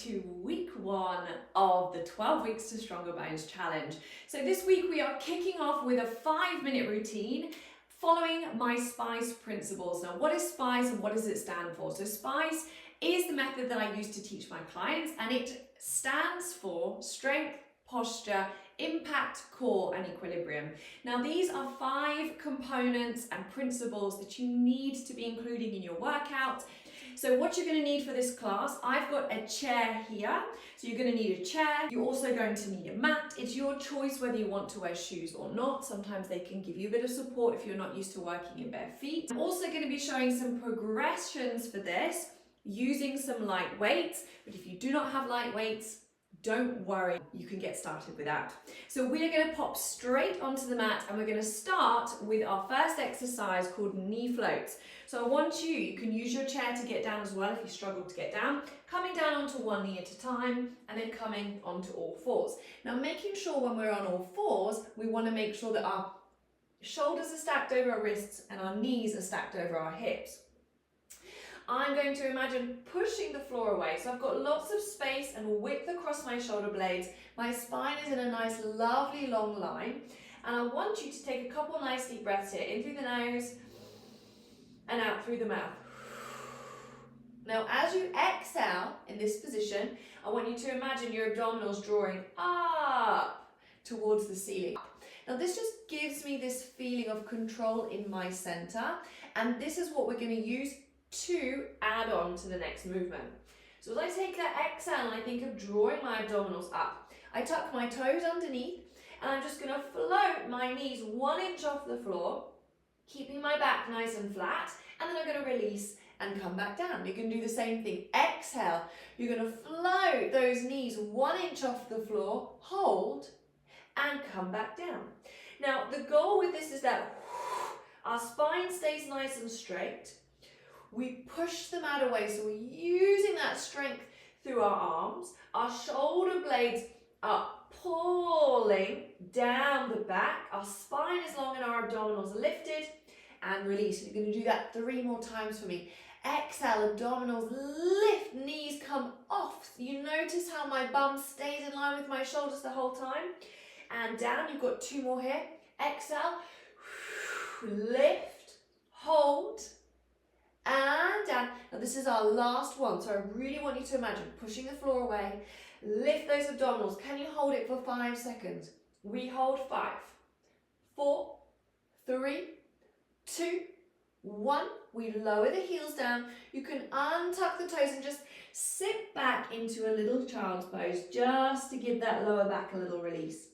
to week 1 of the 12 Weeks to Stronger Bones Challenge. So this week we are kicking off with a 5-minute routine following my SPICE principles. Now, what is SPICE and what does it stand for? So SPICE is the method that I use to teach my clients, and it stands for strength, posture, impact, core, and equilibrium. Now, these are 5 components and principles that you need to be including in your workout. So what you're going to need for this class, I've got a chair here. So you're going to need a chair. You're also going to need a mat. It's your choice whether you want to wear shoes or not. Sometimes they can give you a bit of support if you're not used to working in bare feet. I'm also going to be showing some progressions for this using some light weights. But if you do not have light weights, don't worry, you can get started with that. So we're going to pop straight onto the mat and we're going to start with our first exercise called knee floats. So I want you can use your chair to get down as well if you struggle to get down, coming down onto one knee at a time and then coming onto all fours. Now, making sure when we're on all fours, we want to make sure that our shoulders are stacked over our wrists and our knees are stacked over our hips. I'm going to imagine pushing the floor away. So I've got lots of space and width across my shoulder blades. My spine is in a nice, lovely long line. And I want you to take a couple nice deep breaths here, in through the nose and out through the mouth. Now, as you exhale in this position, I want you to imagine your abdominals drawing up towards the ceiling. Now, this just gives me this feeling of control in my center. And this is what we're going to use to add on to the next movement. So as I take that exhale and I think of drawing my abdominals up, I tuck my toes underneath and I'm just going to float my knees 1 inch off the floor, keeping my back nice and flat, and then I'm going to release and come back down. You can do the same thing. Exhale, you're going to float those knees 1 inch off the floor, hold, and come back down. Now, the goal with this is that our spine stays nice and straight. We push the mat away, so we're using that strength through our arms. Our shoulder blades are pulling down the back. Our spine is long and our abdominals are lifted, and release. You're going to do that 3 more times for me. Exhale, abdominals lift, knees come off. You notice how my bum stays in line with my shoulders the whole time. And down, you've got 2 more here. Exhale, lift, hold, and down. Now this is our last one, so I really want you to imagine pushing the floor away, lift those abdominals. Can you hold it for 5 seconds? We hold 5, 4, 3, 2, 1. We lower the heels down. You can untuck the toes and just sit back into a little child's pose just to give that lower back a little release.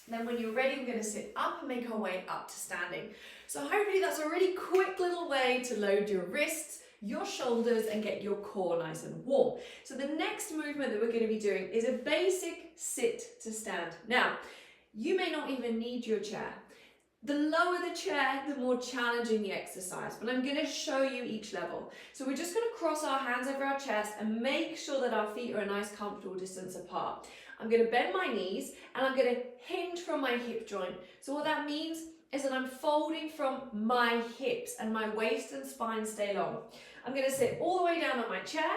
Then when you're ready, we're going to sit up and make our way up to standing. So hopefully that's a really quick little way to load your wrists, your shoulders, and get your core nice and warm. So the next movement that we're going to be doing is a basic sit to stand. Now, you may not even need your chair. The lower the chair, the more challenging the exercise, but I'm going to show you each level. So we're just going to cross our hands over our chest and make sure that our feet are a nice comfortable distance apart. I'm going to bend my knees and I'm going to hinge from my hip joint. So what that means is that I'm folding from my hips and my waist and spine stay long. I'm going to sit all the way down on my chair.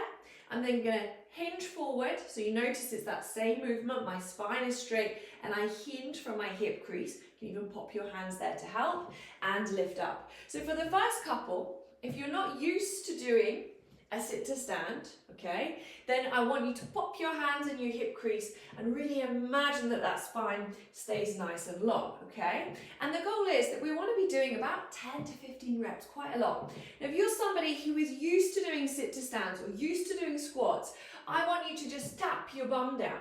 I'm then going to hinge forward. So you notice it's that same movement. My spine is straight and I hinge from my hip crease. You can even pop your hands there to help and lift up. So for the first couple, if you're not used to doing a sit to stand, okay, then I want you to pop your hands in your hip crease and really imagine that that spine stays nice and long, okay? And the goal is that we want to be doing about 10 to 15 reps, quite a lot. Now, if you're somebody who is used to doing sit to stands or used to doing squats, I want you to just tap your bum down.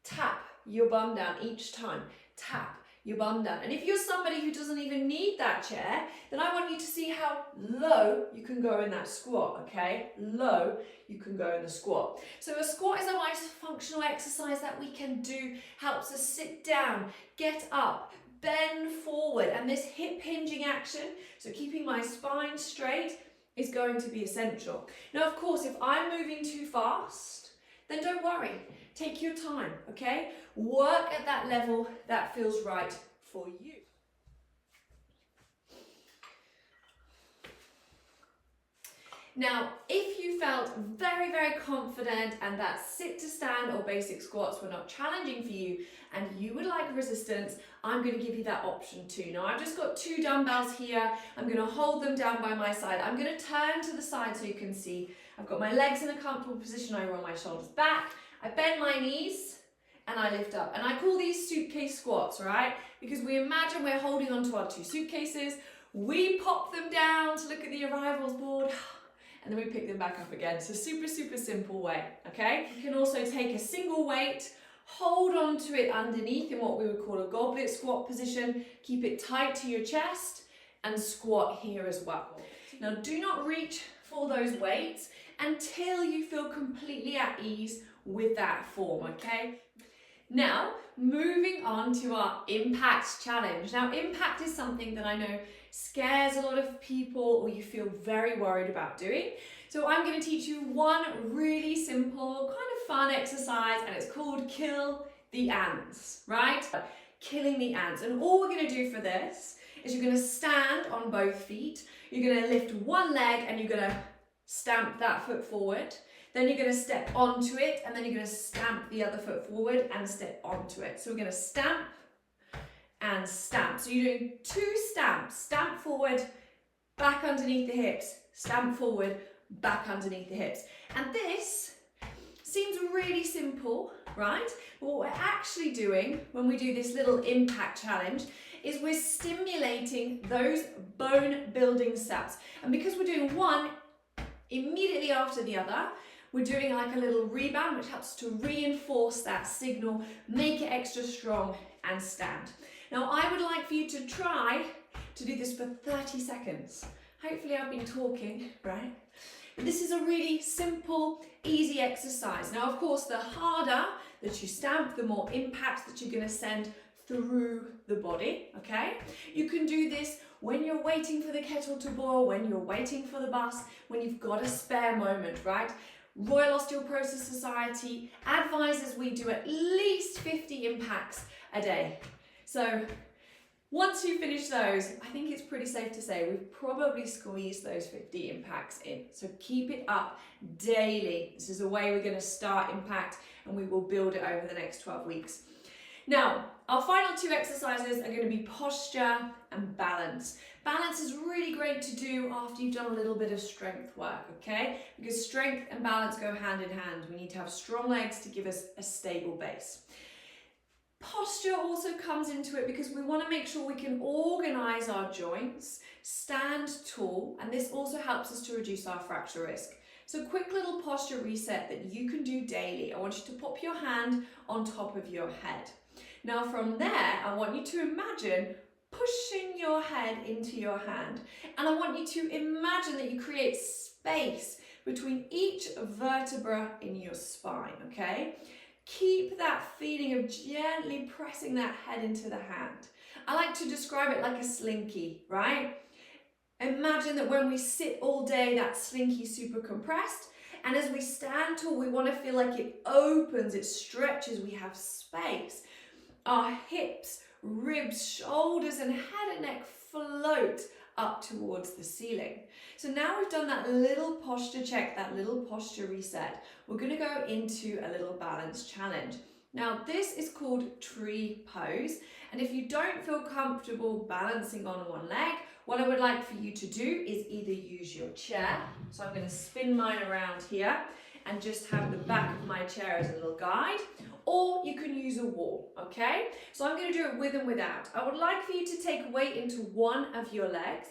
Tap your bum down each time. Tap your bum down. And if you're somebody who doesn't even need that chair, then I want you to see how low you can go in that squat, okay? Low you can go in the squat. So a squat is a nice functional exercise that we can do, helps us sit down, get up, bend forward, and this hip hinging action, so keeping my spine straight, is going to be essential. Now, of course, if I'm moving too fast, then don't worry. Take your time, okay? Work at that level that feels right for you. Now, if you felt very, very confident and that sit to stand or basic squats were not challenging for you and you would like resistance, I'm going to give you that option too. Now, I've just got 2 dumbbells here. I'm going to hold them down by my side. I'm going to turn to the side so you can see. I've got my legs in a comfortable position. I roll my shoulders back. I bend my knees and I lift up. And I call these suitcase squats, right? Because we imagine we're holding onto our 2 suitcases. We pop them down to look at the arrivals board. And then we pick them back up again. So super, super simple way, okay? You can also take a single weight, hold on to it underneath in what we would call a goblet squat position, keep it tight to your chest, and squat here as well. Now, do not reach for those weights until you feel completely at ease with that form, okay? Now, moving on to our impact challenge. Now, impact is something that I know scares a lot of people or you feel very worried about doing. So I'm going to teach you one really simple, kind of fun exercise, and it's called kill the ants, right? Killing the ants. And all we're going to do for this is you're going to stand on both feet. You're going to lift one leg and you're going to stamp that foot forward. Then you're going to step onto it and then you're going to stamp the other foot forward and step onto it. So we're going to stamp and stamp. So you're doing 2 stamps, stamp forward, back underneath the hips, stamp forward, back underneath the hips. And this seems really simple, right? But what we're actually doing when we do this little impact challenge is we're stimulating those bone building cells. And because we're doing one immediately after the other, we're doing like a little rebound, which helps to reinforce that signal, make it extra strong, and stand. Now, I would like for you to try to do this for 30 seconds. Hopefully I've been talking, right? But this is a really simple, easy exercise. Now, of course, the harder that you stamp, the more impact that you're going to send through the body, okay? You can do this when you're waiting for the kettle to boil, when you're waiting for the bus, when you've got a spare moment, right? Royal Osteoporosis Society advises we do at least 50 impacts a day. So once you finish those, I think it's pretty safe to say we've probably squeezed those 50 impacts in. So keep it up daily. This is a way we're going to start impact and we will build it over the next 12 weeks. Now, our final 2 exercises are going to be posture and balance. Balance is really great to do after you've done a little bit of strength work, okay? Because strength and balance go hand in hand. We need to have strong legs to give us a stable base. Posture also comes into it because we want to make sure we can organize our joints, stand tall, and this also helps us to reduce our fracture risk. So quick little posture reset that you can do daily. I want you to pop your hand on top of your head. Now from there, I want you to imagine pushing your head into your hand. And I want you to imagine that you create space between each vertebra in your spine, okay? Keep that feeling of gently pressing that head into the hand. I like to describe it like a slinky, right? Imagine that when we sit all day, that slinky super compressed. And as we stand tall, we want to feel like it opens, it stretches, we have space. Our hips, ribs, shoulders, and head and neck float up towards the ceiling. So now we've done that little posture check, that little posture reset. We're going to go into a little balance challenge. Now this is called tree pose. And if you don't feel comfortable balancing on one leg, what I would like for you to do is either use your chair. So I'm going to spin mine around here and just have the back of my chair as a little guide. Or you can use a wall, okay? So I'm going to do it with and without. I would like for you to take weight into one of your legs.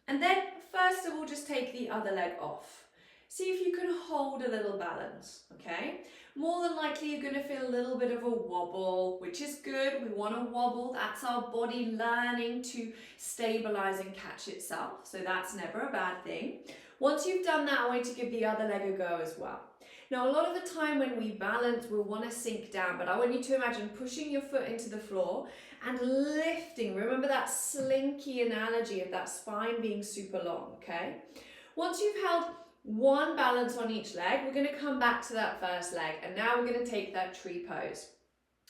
And then first of all, just take the other leg off. See if you can hold a little balance, okay? More than likely, you're going to feel a little bit of a wobble, which is good. We want to wobble. That's our body learning to stabilize and catch itself. So that's never a bad thing. Once you've done that, I want you to give the other leg a go as well. Now, a lot of the time when we balance, we'll want to sink down, but I want you to imagine pushing your foot into the floor and lifting. Remember that slinky analogy of that spine being super long, okay? Once you've held one balance on each leg, we're going to come back to that first leg, and now we're going to take that tree pose.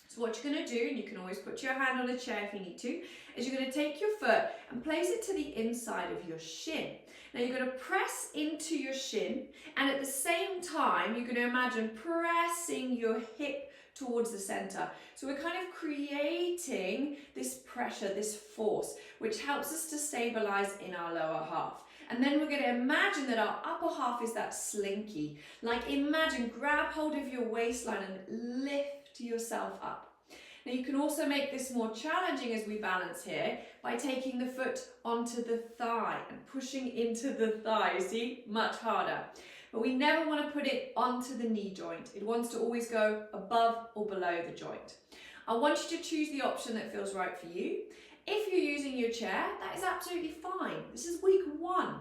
So what you're going to do, and you can always put your hand on a chair if you need to, is you're going to take your foot and place it to the inside of your shin. Now you're going to press into your shin, and at the same time you're going to imagine pressing your hip towards the center. So we're kind of creating this pressure, this force, which helps us to stabilize in our lower half. And then we're going to imagine that our upper half is that slinky. Like imagine, grab hold of your waistline and lift yourself up. Now you can also make this more challenging as we balance here by taking the foot onto the thigh and pushing into the thigh. See, much harder. But we never want to put it onto the knee joint. It wants to always go above or below the joint. I want you to choose the option that feels right for you. If you're using your chair, that is absolutely fine. This is week 1.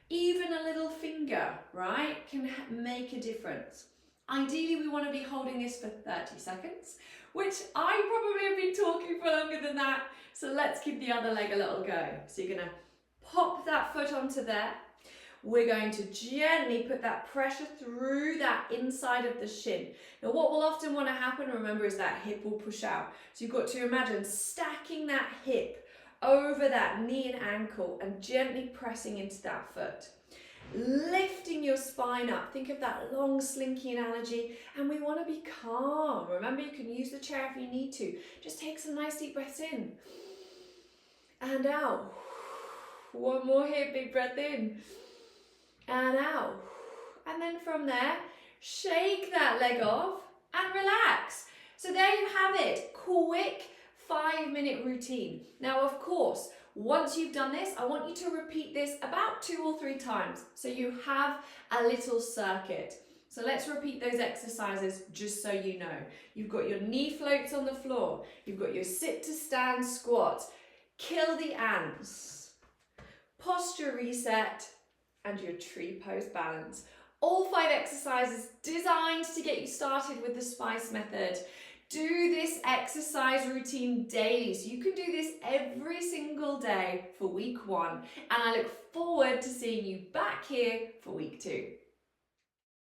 Even a little finger, right, can make a difference. Ideally, we want to be holding this for 30 seconds, which I probably have been talking for longer than that. So let's give the other leg a little go. So you're going to pop that foot onto there. We're going to gently put that pressure through that inside of the shin. Now what will often want to happen, remember, is that hip will push out. So you've got to imagine stacking that hip over that knee and ankle and gently pressing into that foot. Lifting your spine up. Think of that long slinky analogy, and we want to be calm. Remember, you can use the chair if you need to. Just take some nice deep breaths in and out. One more here, big breath in and out. And then from there, shake that leg off and relax. So there you have it, quick 5-minute routine. Now, of course, once you've done this, I want you to repeat this about 2 or 3 times so you have a little circuit. So let's repeat those exercises just so you know. You've got your knee floats on the floor. You've got your sit to stand squat, kill the ants, posture reset, and your tree pose balance. All 5 exercises designed to get you started with the SPICE method. Do this exercise routine daily, so you can do this every single day for week 1, and I look forward to seeing you back here for week 2.